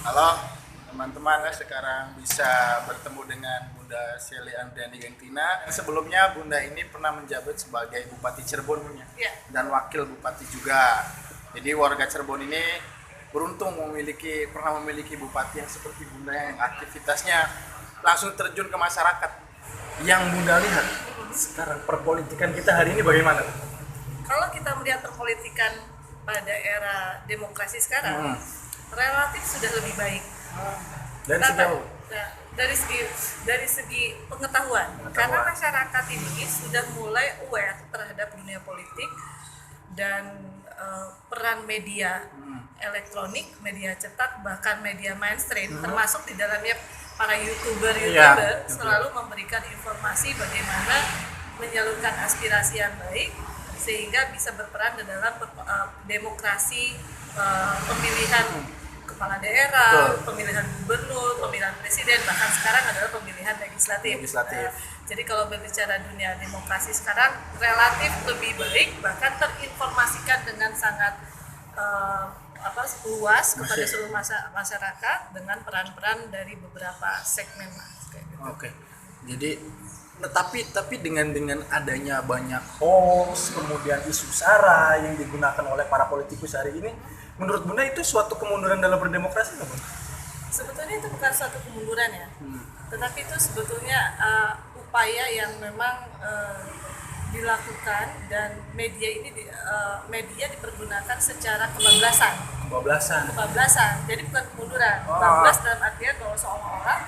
Halo teman-teman, sekarang bisa bertemu dengan Bunda Shelly Andriani Gengtina. Sebelumnya Bunda ini pernah menjabat sebagai Bupati Cirebon Ya. dan Wakil Bupati juga. Jadi warga Cirebon ini beruntung pernah memiliki bupati yang seperti Bunda yang aktivitasnya langsung terjun ke masyarakat. Yang Bunda lihat sekarang perpolitikan kita hari ini bagaimana? Kalau kita melihat perpolitikan pada era demokrasi sekarang, relatif sudah lebih baik. Dan Kenapa? sejauh Nah, dari segi pengetahuan, karena masyarakat ini sudah mulai aware terhadap dunia politik dan peran media elektronik, media cetak, bahkan media mainstream, termasuk di dalamnya para youtuber selalu memberikan informasi bagaimana menyalurkan aspirasi yang baik sehingga bisa berperan di dalam demokrasi pemilihan kepala daerah, pemilihan gubernur, pemilihan presiden, bahkan sekarang adalah pemilihan legislatif. Jadi kalau berbicara dunia demokrasi sekarang relatif lebih baik, bahkan terinformasikan dengan sangat luas kepada seluruh masyarakat dengan peran-peran dari beberapa segmen lah. Oke. Jadi tapi dengan adanya banyak hoax, kemudian isu sara yang digunakan oleh para politikus hari ini, menurut Bunda itu suatu kemunduran dalam berdemokrasi nggak, Bunda? Sebetulnya itu bukan suatu kemunduran ya, tetapi itu sebetulnya upaya yang memang dilakukan, dan media ini media dipergunakan secara kebablasan. Jadi bukan kemunduran. Bablas dalam artian bahwa seolah-olah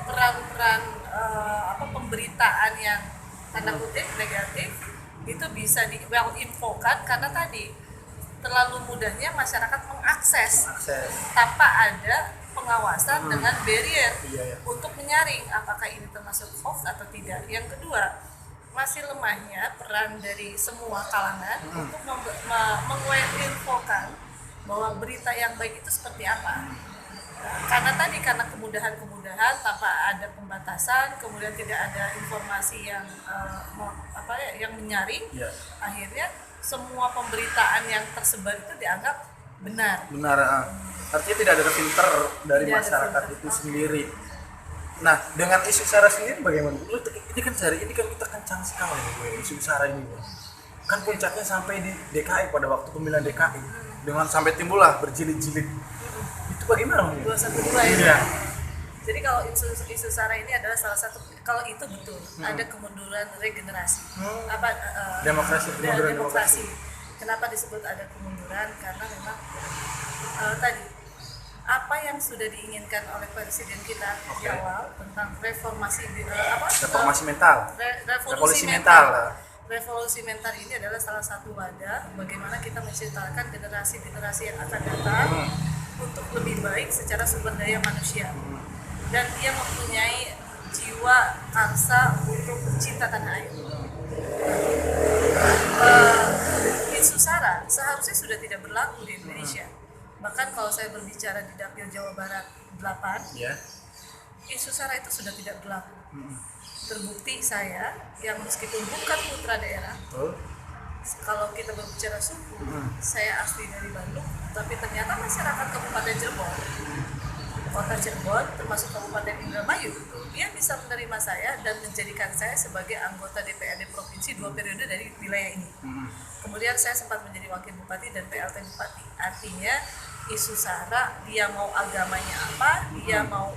peran-peran pemberitaan yang tanda kutip negatif itu bisa well infokan karena tadi terlalu mudahnya masyarakat mengakses tanpa ada pengawasan dengan barrier untuk menyaring apakah ini termasuk hoax atau tidak. Yang kedua, masih lemahnya peran dari semua kalangan untuk menginfokan bahwa berita yang baik itu seperti apa. Karena kemudahan tanpa ada pembatasan, kemudian tidak ada informasi yang yang menyaring, akhirnya semua pemberitaan yang tersebar itu dianggap benar. Artinya tidak ada filter dari masyarakat itu sendiri. Nah, dengan isu sara sendiri bagaimana? Ini kan hari ini kan kita kencang sekali isu sara ini. Kan puncaknya sampai di DKI pada waktu pemilihan DKI dengan sampai timbullah berjilid-jilid. Itu bagaimana? 212 ya. Jadi kalau isu sara ini adalah salah satu, kalau itu betul ada kemunduran regenerasi. Demokrasi. Kenapa disebut ada kemunduran? Karena memang tadi apa yang sudah diinginkan oleh presiden kita di awal tentang revolusi mental. Revolusi mental ini adalah salah satu wadah bagaimana kita menciptakan generasi-generasi yang akan datang untuk lebih baik secara sumber daya manusia, dan dia mempunyai jiwa karsa untuk cinta tanah air. Isu sara seharusnya sudah tidak berlaku di Indonesia. Bahkan kalau saya berbicara di Dapil Jawa Barat 8, isu sara itu sudah tidak berlaku. Terbukti saya yang meskipun bukan putra daerah, kalau kita berbicara suku, saya asli dari Bandung, tapi ternyata masyarakat Kabupaten Cirebon, Kota Cirebon, termasuk Kabupaten Indramayu, dia bisa menerima saya dan menjadikan saya sebagai anggota DPRD Provinsi 2 periode dari wilayah ini. Kemudian saya sempat menjadi wakil bupati dan PLT bupati. Artinya isu sara, dia mau agamanya apa, dia mau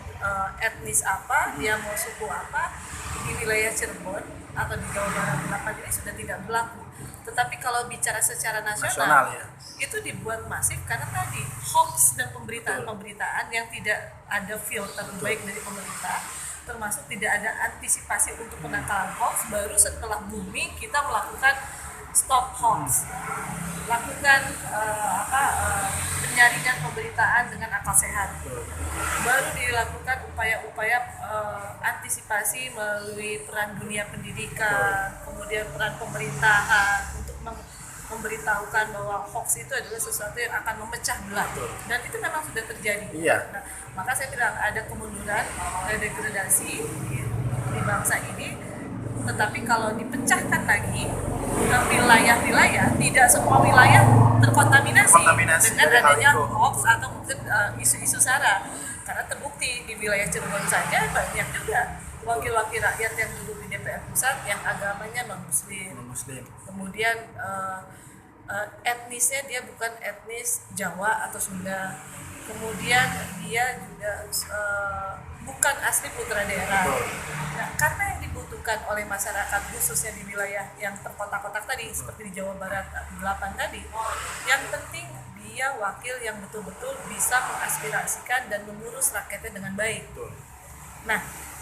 etnis apa, dia mau suku apa, di wilayah Cirebon atau di Jawa Barat 8 ini sudah tidak berlaku. Tetapi kalau bicara secara nasional itu dibuat masif karena tadi hoax dan pemberitaan yang tidak ada filter baik dari pemerintah, termasuk tidak ada antisipasi untuk penangkalan hoax. Baru setelah booming kita melakukan stop hoax, lakukan penyaringan pemberitaan dengan akal sehat. Baru dilakukan upaya-upaya antisipasi melalui peran dunia pendidikan, kemudian peran pemerintahan untuk memberitahukan bahwa hoax itu adalah sesuatu yang akan memecah belah, dan itu memang sudah terjadi. Nah, maka saya bilang ada kemunduran, ada degradasi di bangsa ini. Tetapi kalau dipecahkan lagi ke wilayah-wilayah, tidak semua wilayah terkontaminasi dengan adanya hoax atau mungkin isu-isu sara. Karena terbukti di wilayah Cirebon saja banyak juga wakil-wakil rakyat yang duduk di DPR pusat yang agamanya non-muslim. Kemudian etnisnya dia bukan etnis Jawa atau Sunda. Kemudian dia juga bukan asli putra daerah. Nah, karena yang dibutuhkan oleh masyarakat khususnya di wilayah yang terkotak-kotak tadi seperti di Jawa Barat 8 tadi, yang penting dia wakil yang betul-betul bisa mengaspirasikan dan mengurus rakyatnya dengan baik. Nah,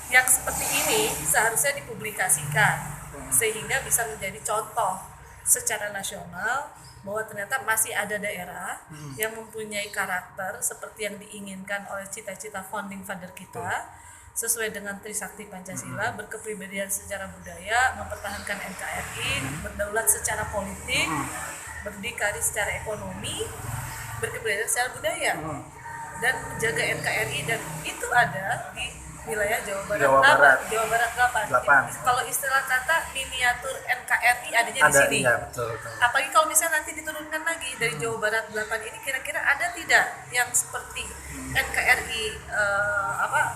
yang seperti ini seharusnya dipublikasikan sehingga bisa menjadi contoh secara nasional bahwa ternyata masih ada daerah yang mempunyai karakter seperti yang diinginkan oleh cita-cita founding father kita, sesuai dengan Trisakti Pancasila, berkepribadian secara budaya, mempertahankan NKRI, berdaulat secara politik, berdikari secara ekonomi, berkepribadian secara budaya, dan menjaga NKRI, dan itu ada di wilayah Jawa Barat 8. Kalau istilah kata miniatur NKRI adanya di sini. Iya, betul. Apalagi kalau misalnya nanti diturunkan lagi dari Jawa Barat 8 ini, kira-kira ada tidak yang seperti NKRI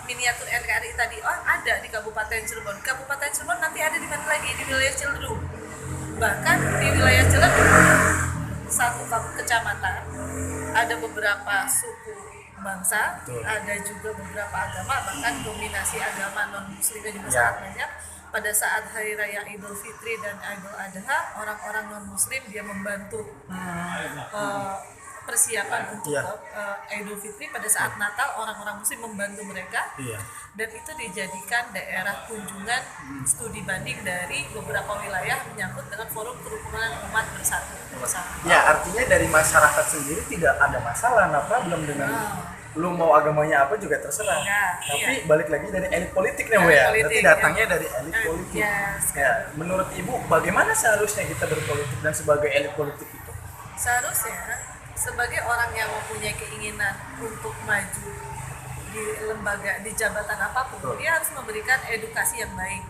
miniatur NKRI tadi? Oh, ada di Kabupaten Cirebon. Kabupaten Cirebon nanti ada di mana lagi? Di wilayah Ciledug. Bahkan di wilayah Ciledug satu kecamatan ada beberapa suku bangsa, ada juga beberapa agama, bahkan dominasi agama non-muslimnya juga sangat banyak. Pada saat Hari Raya Idul Fitri dan Idul Adha, orang-orang non-muslim dia membantu persiapan untuk Idul Fitri. Pada saat Natal, orang-orang muslim membantu mereka, dan itu dijadikan daerah kunjungan studi banding dari beberapa wilayah menyangkut dengan forum kerukunan umat bersatu. Ya, artinya dari masyarakat sendiri tidak ada masalah, no problem dengan lu mau agamanya apa juga terserah. Tapi balik lagi dari elit politik nih, Bu ya. Berarti datangnya dari elit politik. Menurut Ibu, bagaimana seharusnya kita berpolitik dan sebagai elit politik itu? Seharusnya sebagai orang yang mempunyai keinginan untuk maju di lembaga, di jabatan apapun, dia harus memberikan edukasi yang baik,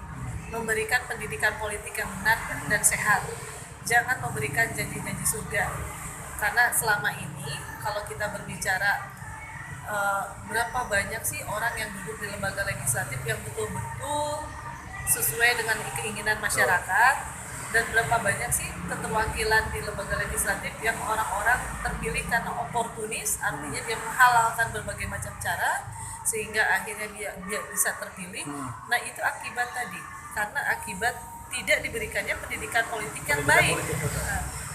memberikan pendidikan politik yang benar dan sehat. Jangan memberikan janji-janji surga. Karena selama ini kalau kita berbicara berapa banyak sih orang yang duduk di lembaga legislatif yang betul-betul sesuai dengan keinginan masyarakat, dan berapa banyak sih keterwakilan di lembaga legislatif yang orang-orang terpilih karena oportunis, artinya dia menghalalkan berbagai macam cara sehingga akhirnya dia bisa terpilih. Nah, itu akibat tadi, karena akibat tidak diberikannya pendidikan politik yang baik.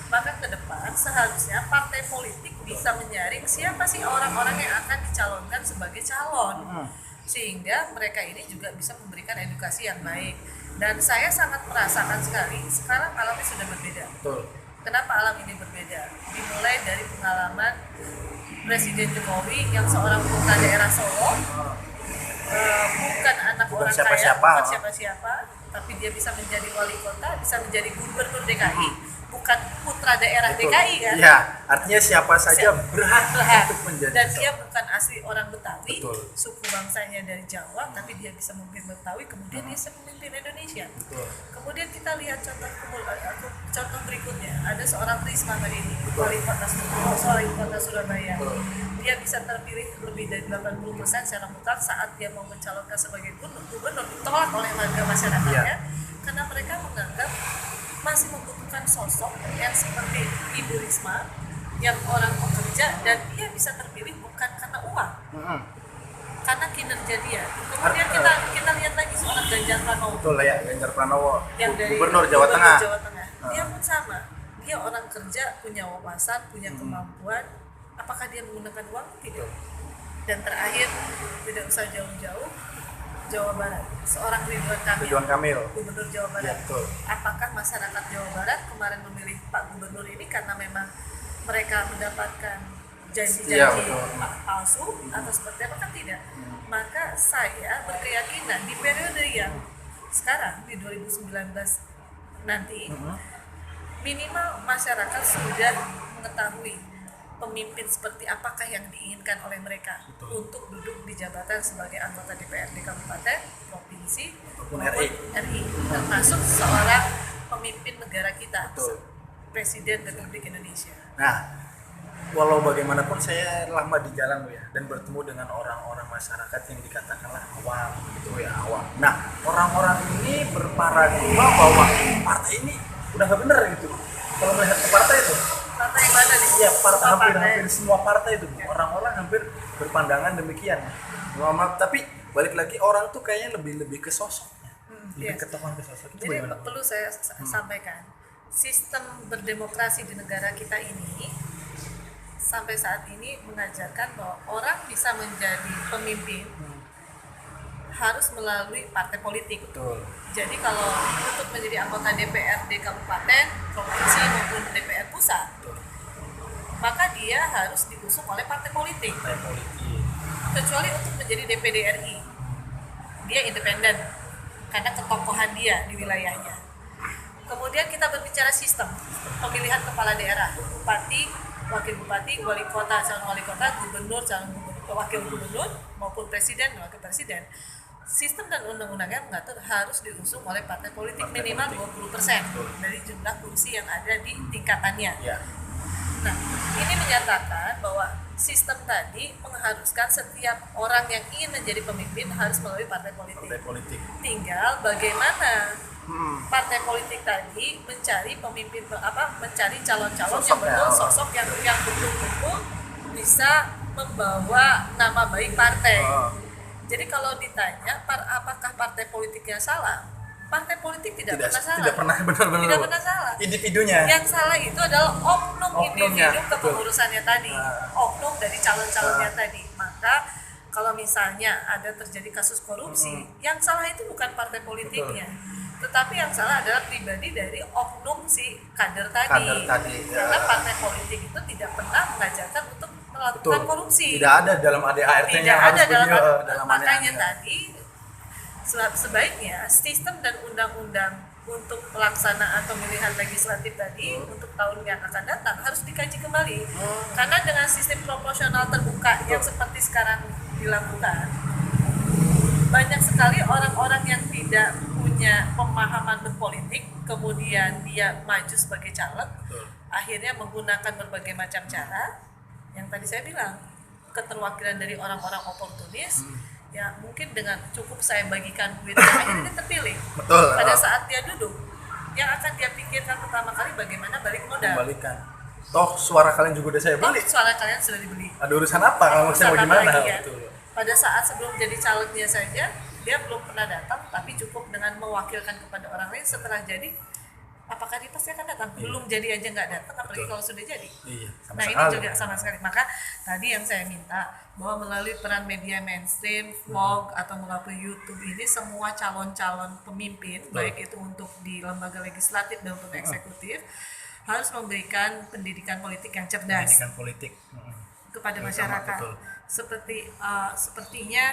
Maka ke depan seharusnya partai politik bisa menyaring siapa sih orang-orang yang akan dicalonkan sebagai calon, sehingga mereka ini juga bisa memberikan edukasi yang baik. Dan saya sangat merasakan sekali sekarang alamnya sudah berbeda. Kenapa alam ini berbeda? Dimulai dari pengalaman Presiden Jokowi yang seorang putra daerah Solo, bukan anak orang kaya, bukan siapa-siapa, tapi dia bisa menjadi wali kota, bisa menjadi gubernur DKI. Bukan putra daerah DKI kan? Iya, artinya siapa saja berhak untuk menjadi. Dan dia bukan asli orang Betawi, suku bangsanya dari Jawa, tapi dia bisa memimpin Betawi, kemudian dia bisa memimpin Indonesia. Kemudian kita lihat contoh berikutnya, ada seorang Risma hari ini, wali kota Surabaya. Dia bisa terpilih lebih dari 80% secara mutlak saat dia mau mencalonkan sebagai gubernur, ditolak oleh warga masyarakatnya, karena mereka menganggap masih membutuhkan sosok yang seperti Ibu Risma yang orang pekerja, dan dia bisa terpilih bukan karena uang, karena kinerja dia. Kemudian kita lihat lagi seorang Ganjar Pranowo. Betul ya, Ganjar Pranowo, yang dari Gubernur Jawa Tengah. Dia pun sama, dia orang kerja, punya wawasan, punya kemampuan. Apakah dia menggunakan uang? Tidak. Dan terakhir, tidak usah jauh-jauh, Jawa Barat, seorang Ridwan Kamil, Gubernur Jawa Barat. Apakah masyarakat Jawa Barat kemarin memilih Pak Gubernur ini karena memang mereka mendapatkan janji-janji palsu atau seperti apa? Kan tidak. Maka saya berkeyakinan di periode yang sekarang di 2019 nanti, minimal masyarakat sudah mengetahui pemimpin seperti apakah yang diinginkan oleh mereka untuk duduk di jabatan sebagai anggota DPRD kabupaten, provinsi, maupun RI, termasuk seorang pemimpin negara kita, Presiden Republik Indonesia. Nah, walau bagaimanapun saya lama di jalan Bu ya, dan bertemu dengan orang-orang masyarakat yang dikatakanlah awam gitu ya, awam. Nah, orang-orang ini berparadigma bahwa partai ini udah nggak bener gitu. Kalau melihat ke partai itu, Partai yang mana nih? iya partai Semua hampir semua partai itu Bu. Orang-orang hampir berpandangan demikian. Maaf, tapi balik lagi orang tuh kayaknya lebih ke sosoknya, lebih Yes. ke tokoh, ke sosok itu Jadi bagaimana? perlu saya sampaikan, sistem berdemokrasi di negara kita ini sampai saat ini mengajarkan bahwa orang bisa menjadi pemimpin harus melalui partai politik. Betul. Jadi kalau untuk menjadi anggota DPRD kabupaten, provinsi maupun DPR pusat, Betul. maka dia harus diusung oleh partai politik. Partai politik. Kecuali untuk menjadi DPD RI, dia independen karena ketokohan dia di wilayahnya. Kemudian kita berbicara sistem pemilihan kepala daerah, bupati, wakil bupati, wali kota, calon wali kota, gubernur, calon gubernur, wakil gubernur, maupun presiden dan wakil presiden. Sistem dan undang-undangnya mengatur harus diusung oleh partai politik minimal 20% dari jumlah kursi yang ada di tingkatannya. Ya. Nah, ini menyatakan bahwa sistem tadi mengharuskan setiap orang yang ingin menjadi pemimpin harus melalui partai politik. Partai politik. Tinggal bagaimana partai politik tadi mencari pemimpin mencari calon-calon yang betul sosok yang betul-betul bisa membawa nama baik partai. Jadi kalau ditanya apakah partai politiknya salah? Partai politik tidak pernah salah. Tidak pernah benar-benar. Tidak pernah salah. Individunya. Yang salah itu adalah oknum Oknumnya, individu kepengurusannya tadi, oknum dari calon-calonnya tadi. Maka kalau misalnya ada terjadi kasus korupsi, yang salah itu bukan partai politiknya, tetapi yang salah adalah pribadi dari oknum si kader tadi. Karena partai politik itu tidak pernah mengajarkan untuk melakukan korupsi. Tidak ada dalam ADART-nya. Tidak ada dalam makanya ADART-nya. tadi sebaiknya sistem dan undang-undang untuk pelaksanaan pemilihan legislatif tadi untuk tahun yang akan datang harus dikaji kembali. Karena dengan sistem proporsional terbuka yang seperti sekarang dilakukan, banyak sekali orang-orang yang tidak punya pemahaman berpolitik, kemudian dia maju sebagai caleg, akhirnya menggunakan berbagai macam cara yang tadi saya bilang, keterwakilan dari orang-orang oportunis. Ya mungkin dengan cukup saya bagikan duit akhirnya dia terpilih. Betul. Pada saat dia duduk, yang akan dia pikirkan pertama kali bagaimana balik modal. Kembalikan. Toh suara kalian juga udah saya beli. Suara kalian sudah dibeli. Ada urusan apa kalau saya mau Urusan apa gimana? lagi, ya? Betul. Pada saat sebelum jadi calegnya saja dia belum pernah datang, tapi cukup dengan mewakilkan kepada orang lain. Setelah jadi, apakah dia pasti akan datang? Belum jadi aja nggak datang, apalagi kalau sudah jadi. Iya, Nah ini juga sama sekali. Maka tadi yang saya minta bahwa melalui peran media mainstream, vlog atau melalui YouTube ini semua calon-calon pemimpin, baik itu untuk di lembaga legislatif dan untuk eksekutif, harus memberikan pendidikan politik yang cerdas Pendidikan politik. kepada Sama, masyarakat. betul. Sepertinya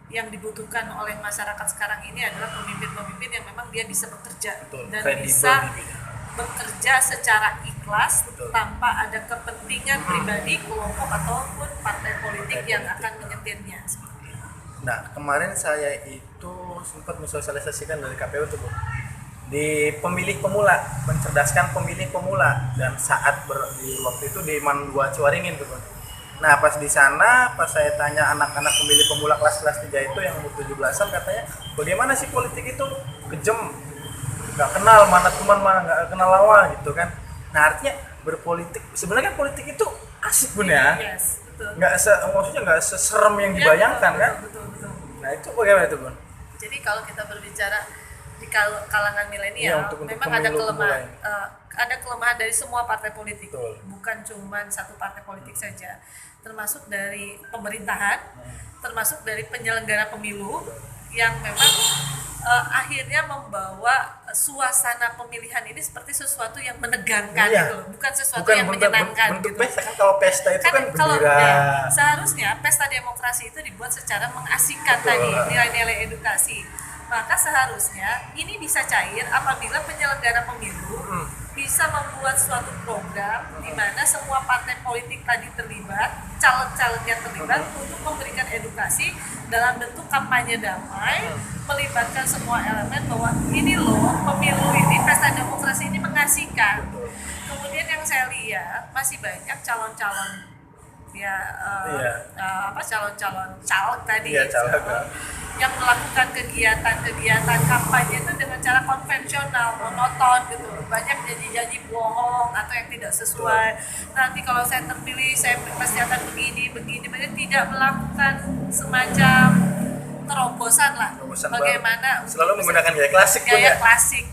yang dibutuhkan oleh masyarakat sekarang ini adalah pemimpin-pemimpin yang memang dia bisa bekerja dan Kredibel bisa gitu ya. bekerja secara ikhlas Betul. tanpa ada kepentingan pribadi, kelompok ataupun partai politik yang akan menyetirnya. Nah, kemarin saya itu sempat mensosialisasikan dari KPU tuh, Bu. Di pemilih pemula, mencerdaskan pemilih pemula, dan saat di waktu itu di Man 2 Ciwaringin tuh, Bu. Nah, pas di sana, pas saya tanya anak-anak pemilih pemula kelas 3 itu yang umur 17-an, katanya, bagaimana sih politik itu? Kejam, nggak kenal mana teman, mana nggak kenal lawan gitu kan. Nah, artinya berpolitik, sebenarnya kan politik itu asik, Bun ya. Yes, betul. Maksudnya nggak seserem yang dibayangkan kan. Betul. Nah, itu bagaimana itu, Bun? Jadi kalau kita berbicara di kalangan milenial, untuk memang ada pemilu kelemahan, pemula ada kelemahan dari semua partai politik, Betul. bukan cuma satu partai politik saja, termasuk dari pemerintahan, termasuk dari penyelenggara pemilu yang memang akhirnya membawa suasana pemilihan ini seperti sesuatu yang menegangkan, Iya. gitu, bukan sesuatu yang menyenangkan. Bentuk Gitu. pesta kan, kalau pesta itu kan Kalau gembira. seharusnya pesta demokrasi itu dibuat secara mengasihkan Betul. tadi, nilai-nilai edukasi. Maka seharusnya ini bisa cair apabila penyelenggara pemilu bisa membuat suatu program di mana semua partai politik tadi terlibat, caleg-calegnya terlibat untuk memberikan edukasi dalam bentuk kampanye damai, melibatkan semua elemen bahwa ini loh pemilu ini, pesta demokrasi ini mengasihkan. Kemudian yang saya lihat masih banyak calon-calon ya calon-calon caleg tadi yang melakukan kegiatan kampanye itu dengan cara konvensional, monoton gitu, banyak janji-janji bohong atau yang tidak sesuai. Nanti kalau saya terpilih saya pasti akan begini, banyak tidak melakukan semacam terobosan lah. Bagaimana selalu menggunakan gaya klasik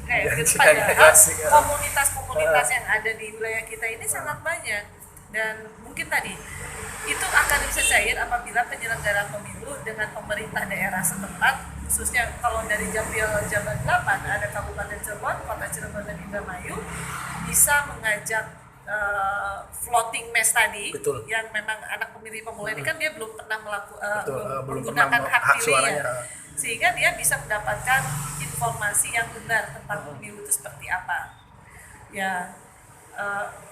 kayak gitu, padahal komunitas-komunitas yang ada di wilayah kita ini sangat banyak, dan mungkin tadi itu akan bisa cair apabila penyelenggara pemilu dengan pemerintah daerah setempat, khususnya kalau dari Jambil Jabar 8 ada Kabupaten Cirebon, Kota Cirebon dan Indramayu, bisa mengajak floating mass tadi. Betul. Yang memang anak pemilih pemula ini kan dia belum pernah menggunakan hak pilihnya, suaranya, sehingga dia bisa mendapatkan informasi yang benar tentang pemilu itu seperti apa. Ya,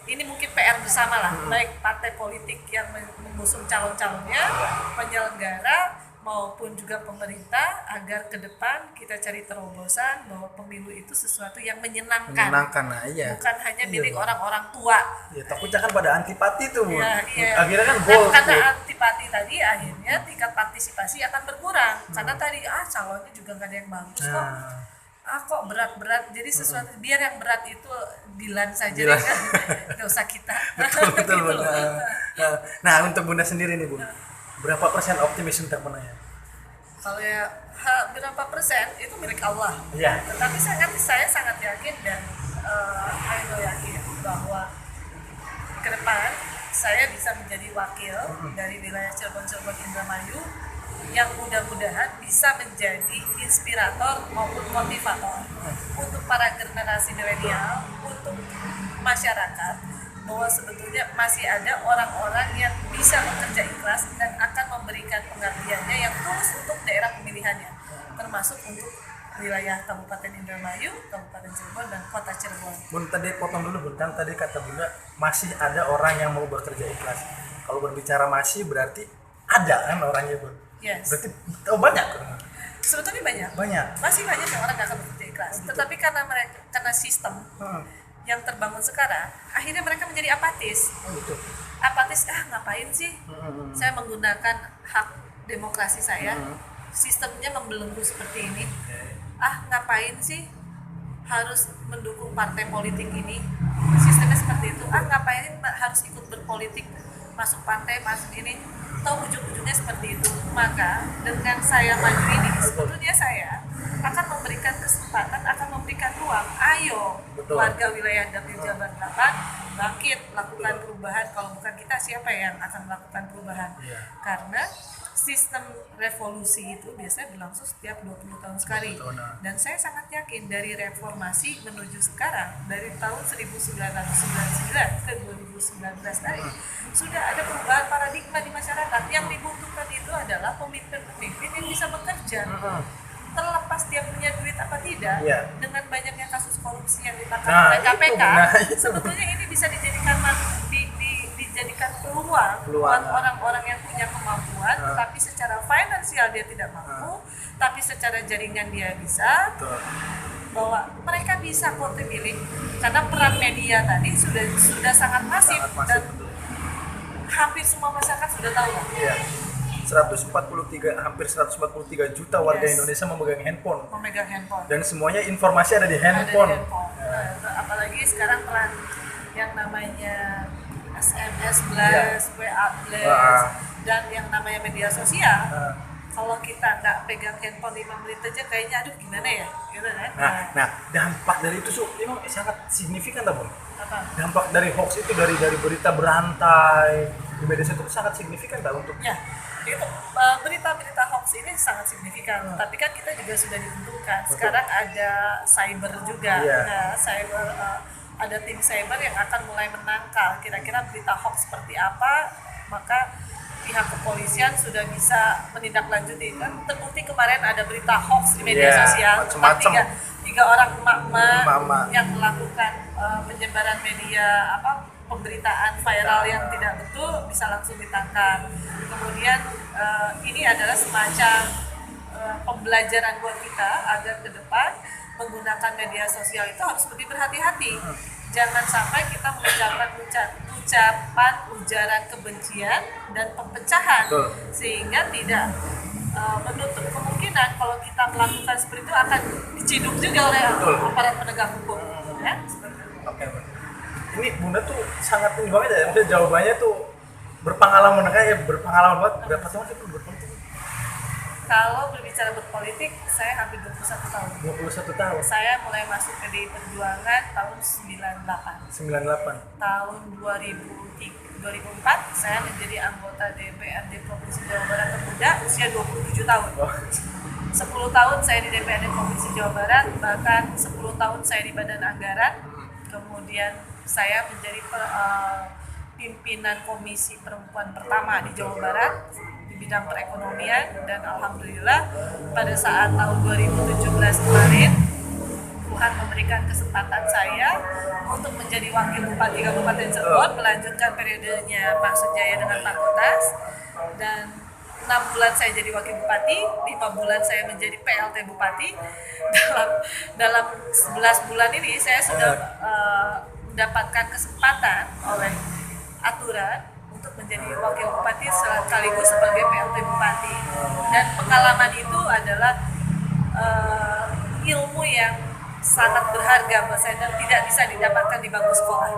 ini mungkin PR bersama lah, baik partai politik yang mengusung calon-calonnya, penyelenggara maupun juga pemerintah, agar ke depan kita cari terobosan bahwa pemilu itu sesuatu yang menyenangkan. Nah, iya. Bukan hanya milik orang-orang tua. Ya, takutnya kan pada antipati tuh, Bu. Iya. Akhirnya kan gol. Karena antipati tadi akhirnya tingkat partisipasi akan berkurang. Karena tadi calonnya juga nggak ada yang bagus kok. Kok berat-berat, jadi sesuatu biar yang berat itu dilan saja deh, nggak usah kita. Betul. Gitu. Nah, untuk Bunda sendiri nih, Bu, berapa persen optimis untuk menanya? Kalau ya berapa persen itu milik Allah. Iya. Tetapi saya sangat yakin dan saya yakin bahwa ke depan saya bisa menjadi wakil dari wilayah Cirebon Indramayu yang mudah-mudahan bisa menjadi inspirator maupun motivator untuk para generasi milenial, untuk masyarakat, bahwa sebetulnya masih ada orang-orang yang bisa bekerja ikhlas dan akan memberikan pengabdiannya yang tulus untuk daerah pemilihannya, termasuk untuk wilayah Kabupaten Indramayu, Kabupaten Cirebon, dan Kota Cirebon. Bun, tadi potong dulu, Bun. Kan tadi kata Bunda masih ada orang yang mau bekerja ikhlas. Kalau berbicara masih berarti ada kan orangnya, Bun? Yes. Berarti banyak. Sebetulnya banyak. Masih banyak yang orang nggak akan bekerja ikhlas. Tetapi karena sistem yang terbangun sekarang, akhirnya mereka menjadi apatis. Gitu. Apatis, ngapain sih? Saya menggunakan hak demokrasi saya. Sistemnya membelenggu seperti ini. Ngapain sih harus mendukung partai politik ini? Sistemnya seperti itu. Ngapain harus ikut berpolitik, masuk partai, masuk ini? Atau ujung-ujungnya seperti itu. Maka dengan saya maju ini, sebetulnya saya akan memberikan kesempatan, akan memberikan ruang. Ayo, warga wilayah Dapil Jabar 8 bangkit, lakukan perubahan. Kalau bukan kita, siapa yang akan melakukan perubahan? Karena sistem revolusi itu biasanya berlangsung setiap 20 tahun sekali. Dan saya sangat yakin dari reformasi menuju sekarang, dari tahun 1999 ke 2019 tadi, sudah ada perubahan paradigma di masyarakat. Yang dibutuhkan itu adalah pemimpin-pemimpin yang bisa bekerja. Terlepas dia punya duit apa tidak, dengan banyaknya kasus korupsi yang ditangkap oleh KPK, sebetulnya ini bisa dijadikan peluang buat orang-orang yang punya kemampuan, tapi secara finansial dia tidak mampu, tapi secara jaringan dia bisa, bahwa mereka bisa kok terpilih, karena peran media tadi sudah sangat masif dan hampir semua masyarakat sudah tahu lah. hampir 143 juta warga Indonesia memegang handphone. Dan semuanya informasi ada di handphone. Apalagi sekarang peran yang namanya SMS Blast, WA Blast, dan yang namanya media sosial. Kalau kita nggak pegang handphone 5 menit aja, kayaknya aduh gimana ya, gitu kan? Nah, dampak dari itu memang sangat signifikan, Bun. Dampak dari hoax itu, dari berita berantai di media sosial itu sangat signifikan, untuk. Ya, itu berita-berita hoax ini sangat signifikan. Tapi kan kita juga sudah diuntungkan. Sekarang ada cyber juga. Nah, cyber ada tim cyber yang akan mulai menangkal kira-kira berita hoax seperti apa, maka pihak kepolisian sudah bisa menindaklanjuti. Kan terbukti kemarin ada berita hoax di media sosial tentang tiga orang emak-emak yang melakukan penyebaran media pemberitaan viral yang tidak betul, bisa langsung ditangkap. Kemudian ini adalah semacam pembelajaran buat kita agar ke depan menggunakan media sosial itu harus lebih berhati-hati. jangan sampai kita mengucapkan ucapan ujaran kebencian dan perpecahan. Betul. Sehingga tidak menutup kemungkinan kalau kita melakukan seperti itu akan diciduk juga oleh aparat penegak hukum. Ya, seperti itu. Oke, Mbak. Ini Bunda tuh sangat tinggi banget ya, maksudnya jawabannya tuh berpengalaman, kayak berpengalaman banget. Berapa tahun sih berpolitik? Kalau berbicara berpolitik, saya hampir 21 tahun. 21 tahun. Saya mulai masuk PDI Perjuangan tahun 98. 98. Tahun 2004 saya menjadi anggota DPRD Provinsi Jawa Barat termuda usia 27 tahun. Oh. 10 tahun saya di DPRD Provinsi Jawa Barat, bahkan 10 tahun saya di Badan Anggaran. Kemudian saya menjadi pimpinan Komisi Perempuan pertama di Jawa Barat di bidang perekonomian, dan alhamdulillah pada saat tahun 2017 kemarin Tuhan memberikan kesempatan saya untuk menjadi wakil bupati Kabupaten Cirebon, melanjutkan periodenya Pak Sujaya dengan Pak Kotas, dan 6 bulan saya jadi wakil bupati, 5 bulan saya menjadi PLT bupati. Dalam 11 bulan ini saya sudah mendapatkan kesempatan oleh aturan untuk menjadi wakil bupati sekaligus sebagai PLT bupati, dan pengalaman itu adalah ilmu yang sangat berharga buat saya dan tidak bisa didapatkan di bangku sekolah.